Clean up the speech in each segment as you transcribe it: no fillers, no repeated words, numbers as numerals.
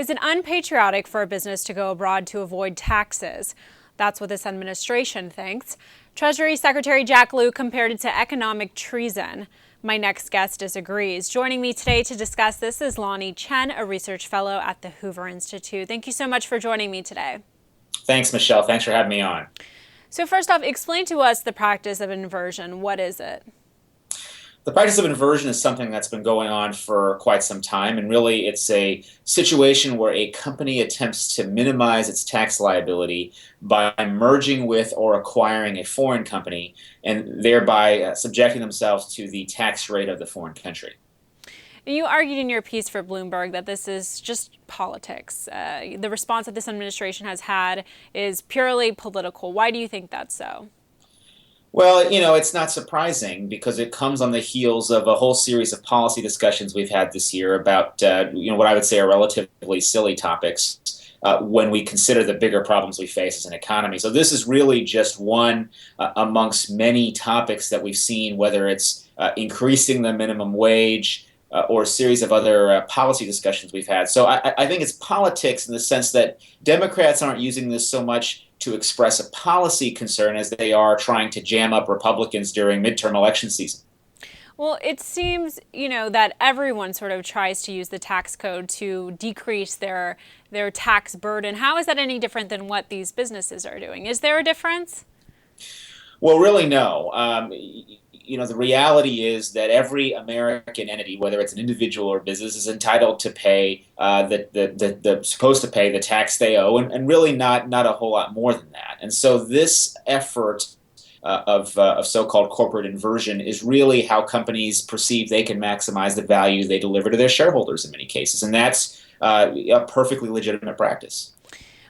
Is it unpatriotic for a business to go abroad to avoid taxes? That's what this administration thinks. Treasury Secretary Jack Lew compared it to economic treason. My next guest disagrees. Joining me today to discuss this is Lanhee Chen, a research fellow at the Hoover Institute. Thank you so much for joining me today. Thanks, Michelle. Thanks for having me on. So first off, explain to us the practice of inversion. What is it? The practice of inversion is something that's been going on for quite some time, and really it's a situation where a company attempts to minimize its tax liability by merging with or acquiring a foreign company and thereby subjecting themselves to the tax rate of the foreign country. You argued in your piece for Bloomberg that this is just politics. The response that this administration has had is purely political. Why do you think that's so? Well, it's not surprising because it comes on the heels of a whole series of policy discussions we've had this year about, what I would say are relatively silly topics when we consider the bigger problems we face as an economy. So this is really just one amongst many topics that we've seen, whether it's increasing the minimum wage, or a series of other policy discussions we've had. So I think it's politics in the sense that Democrats aren't using this so much to express a policy concern as they are trying to jam up Republicans during midterm election season. Well, it seems, that everyone sort of tries to use the tax code to decrease their tax burden. How is that any different than what these businesses are doing? Is there a difference? Well, really, no. The reality is that every American entity, whether it's an individual or business, is entitled to pay supposed to pay the tax they owe, and really not a whole lot more than that. And so this effort of so-called corporate inversion is really how companies perceive they can maximize the value they deliver to their shareholders in many cases, and that's a perfectly legitimate practice.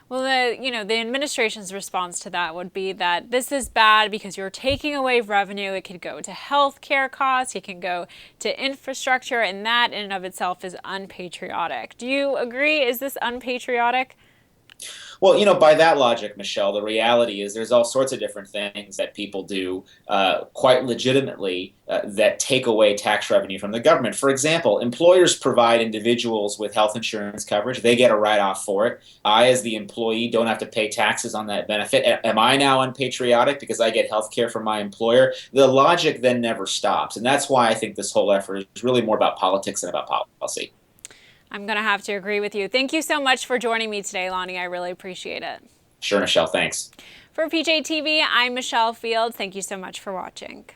Well, the administration's response to that would be that this is bad because you're taking away revenue. It could go to health care costs. It can go to infrastructure, and that in and of itself is unpatriotic. Do you agree? Is this unpatriotic? Well, by that logic, Michelle, the reality is there's all sorts of different things that people do quite legitimately that take away tax revenue from the government. For example, employers provide individuals with health insurance coverage. They get a write-off for it. I, as the employee, don't have to pay taxes on that benefit. Am I now unpatriotic because I get health care from my employer? The logic then never stops. And that's why I think this whole effort is really more about politics than about policy. I'm going to have to agree with you. Thank you so much for joining me today, Lanhee. I really appreciate it. Sure, Michelle. Thanks. For PJ TV, I'm Michelle Fields. Thank you so much for watching.